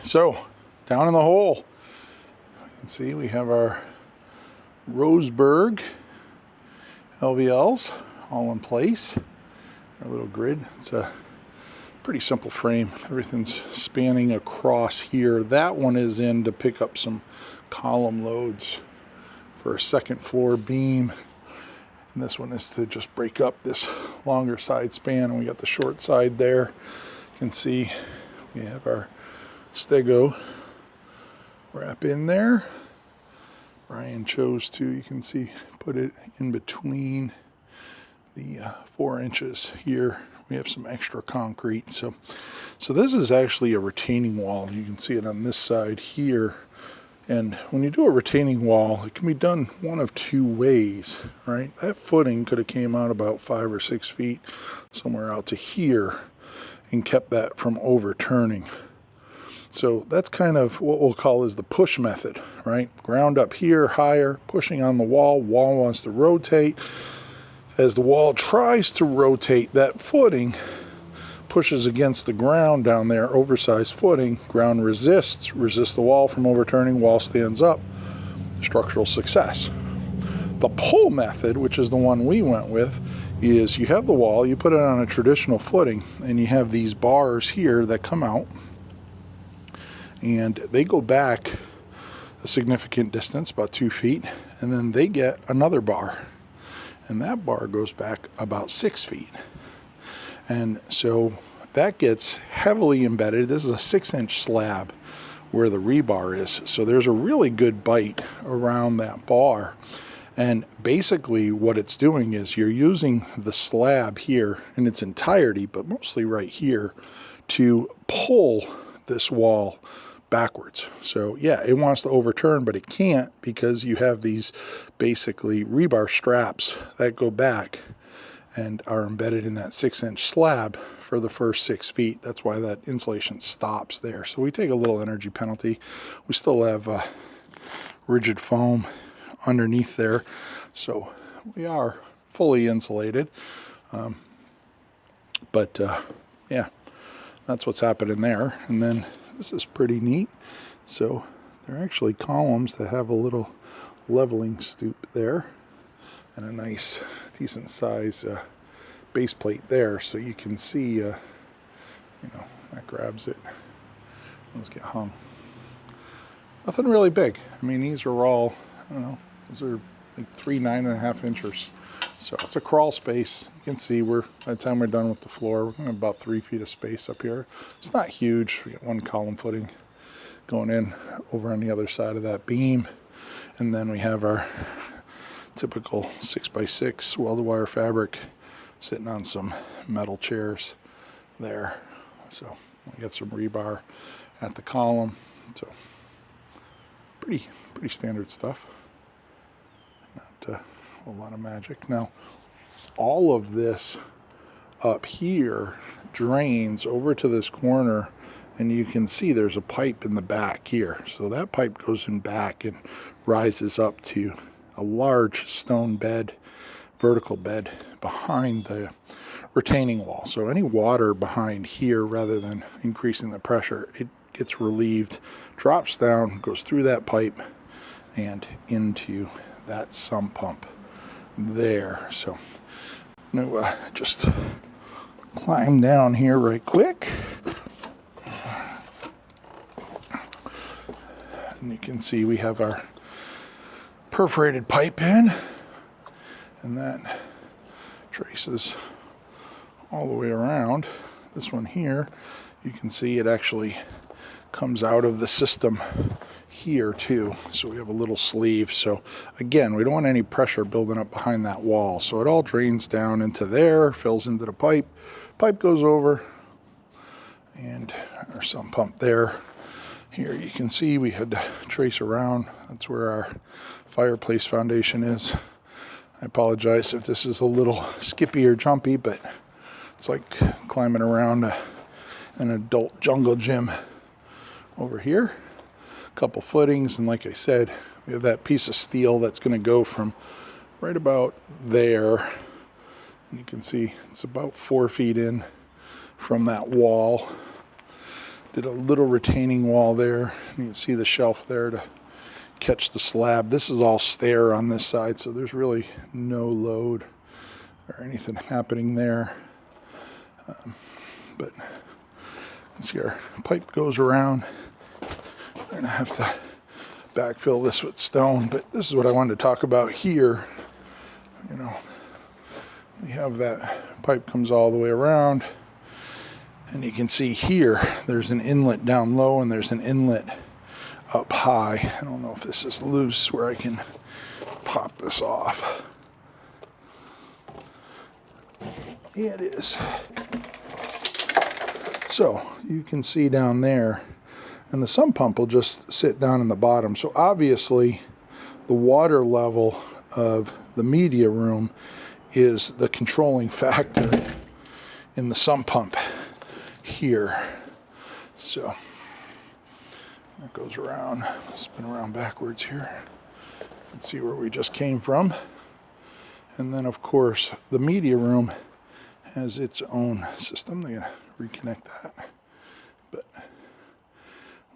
so down in the hole, you can see we have our Roseburg LVLs all in place. Our little grid. It's a pretty simple frame. Everything's spanning across here. That one is in to pick up some column loads for a second floor beam. And this one is to just break up this longer side span. And we got the short side there. You can see we have our Stego wrap in there. Brian chose to, you can see, put it in between the 4 inches here. We have some extra concrete. So this is actually a retaining wall. You can see it on this side here. And when you do a retaining wall, it can be done one of 2 ways, right? That footing could have came out about 5 or 6 feet somewhere out to here and kept that from overturning. So that's kind of what we'll call is the push method, right? Ground up here, higher, pushing on the wall. Wall wants to rotate. As the wall tries to rotate, that footing pushes against the ground down there, oversized footing. Ground resists the wall from overturning. Wall stands up. Structural success. The pull method, which is the one we went with, is you have the wall, you put it on a traditional footing, and you have these bars here that come out. And they go back a significant distance, about 2 feet, and then they get another bar. And that bar goes back about 6 feet. And so that gets heavily embedded. This is a 6-inch slab where the rebar is. So there's a really good bite around that bar. And basically what it's doing is you're using the slab here in its entirety, but mostly right here, to pull this wall backwards. So yeah, it wants to overturn, but it can't because you have these basically rebar straps that go back and are embedded in that 6-inch slab for the first 6 feet. That's why that insulation stops there. So we take a little energy penalty. We still have rigid foam underneath there, so we are fully insulated. But yeah, that's what's happening there. And then this is pretty neat. So they're actually columns that have a little leveling stoop there and a nice decent size base plate there, so you can see you know, that grabs it. Those get hung. Nothing really big. I mean, these are all, I don't know, those are like 3 9.5 inchers. So it's a crawl space. You can see by the time we're done with the floor, we're going to have about 3 feet of space up here. It's not huge. We got 1 column footing going in over on the other side of that beam. And then we have our typical 6x6 welded wire fabric sitting on some metal chairs there. So we got some rebar at the column. So pretty standard stuff. Not a lot of magic. Now, all of this up here drains over to this corner, and you can see there's a pipe in the back here. So that pipe goes in back and rises up to a large stone bed, vertical bed behind the retaining wall. So any water behind here, rather than increasing the pressure, it gets relieved, drops down, goes through that pipe and into that sump pump there. So I'm gonna just climb down here right quick. And you can see we have our perforated pipe in, and that traces all the way around. This one here, you can see it actually comes out of the system here too. So we have a little sleeve. So again, we don't want any pressure building up behind that wall. So it all drains down into there, fills into the pipe. Pipe goes over, and our sump pump there. Here you can see we had to trace around. That's where our fireplace foundation is. I apologize if this is a little skippy or jumpy, but it's like climbing around an adult jungle gym over here. A couple footings, and like I said, we have that piece of steel that's going to go from right about there. And you can see it's about 4 feet in from that wall Did a little retaining wall there. You can see the shelf there to catch the slab. This is all stair on this side, so there's really no load or anything happening there. But you see our pipe goes around. I'm going to have to backfill this with stone, but this is what I wanted to talk about here. You know, we have that pipe comes all the way around. And you can see here, there's an inlet down low and there's an inlet up high. I don't know if this is loose where I can pop this off. Yeah, it is. So you can see down there, and the sump pump will just sit down in the bottom. So obviously the water level of the media room is the controlling factor in the sump pump here. So that goes around, spin around backwards here. Let's see where we just came from. And then of course the media room has its own system. They're gonna reconnect that. But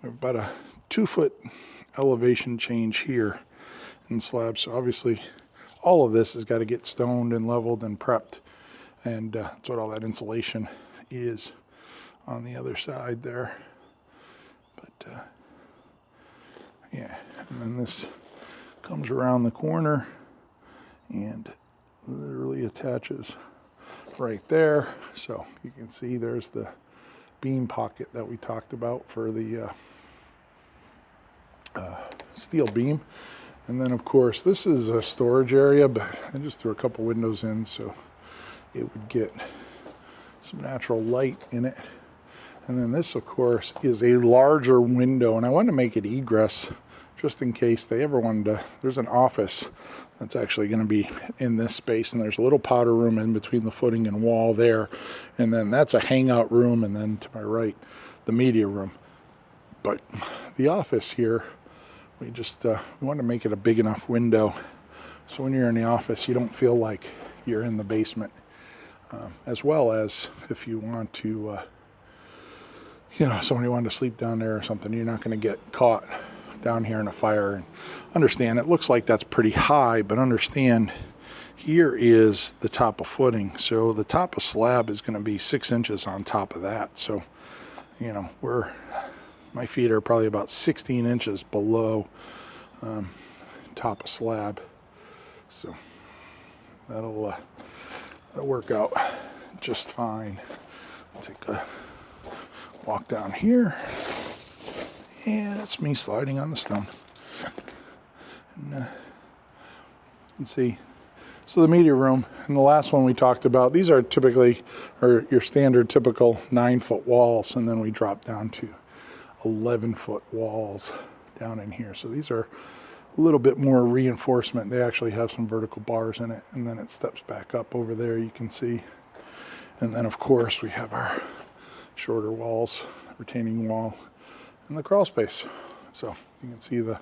we have about a 2-foot elevation change here in slab. So obviously all of this has got to get stoned and leveled and prepped. And that's what all that insulation is on the other side there. But yeah, and then this comes around the corner and literally attaches right there. So you can see there's the beam pocket that we talked about for the steel beam. And then of course this is a storage area, but I just threw a couple windows in so it would get some natural light in it. And then this, of course, is a larger window, and I wanted to make it egress just in case they ever wanted to. There's an office that's actually going to be in this space, and there's a little powder room in between the footing and wall there, and then that's a hangout room, and then to my right, the media room. But the office here, we wanted to make it a big enough window so when you're in the office, you don't feel like you're in the basement, as well as if you want to. You know, somebody wanted to sleep down there or something, you're not going to get caught down here in a fire. And understand, it looks like that's pretty high, but understand, here is the top of footing. So the top of slab is going to be 6 inches on top of that. So, you know, my feet are probably about 16 inches below top of slab. So that'll work out just fine. Take a walk down here, and it's me sliding on the stone. And you can see, so the media room, and the last one we talked about, these are typically, or your standard typical 9-foot walls, and then we drop down to 11-foot walls down in here. So these are a little bit more reinforcement. They actually have some vertical bars in it, and then it steps back up over there, you can see. And then of course we have our shorter walls, retaining wall, and the crawl space. So you can see the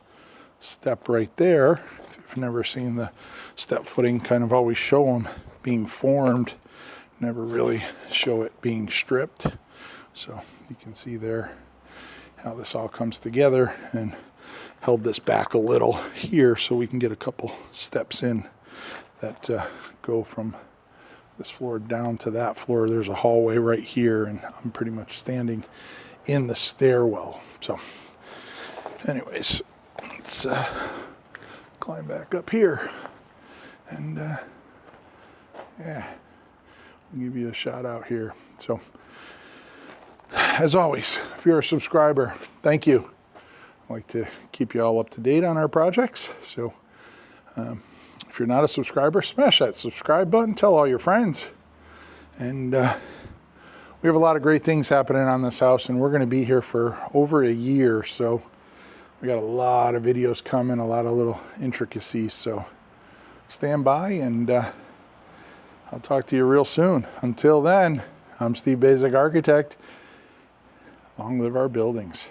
step right there. If you've never seen the step footing, kind of always show them being formed, never really show it being stripped. So you can see there how this all comes together, and held this back a little here so we can get a couple steps in that go from this floor down to that floor. There's a hallway right here, and I'm pretty much standing in the stairwell. So anyways, let's climb back up here, and yeah, I'll give you a shout out here. So as always, if you're a subscriber, thank you. I like to keep you all up to date on our projects. So if you're not a subscriber, smash that subscribe button, tell all your friends. And we have a lot of great things happening on this house, and we're going to be here for over a year. So we got a lot of videos coming, a lot of little intricacies. So stand by, and I'll talk to you real soon. Until then, I'm Steve Baczek, architect. Long live our buildings.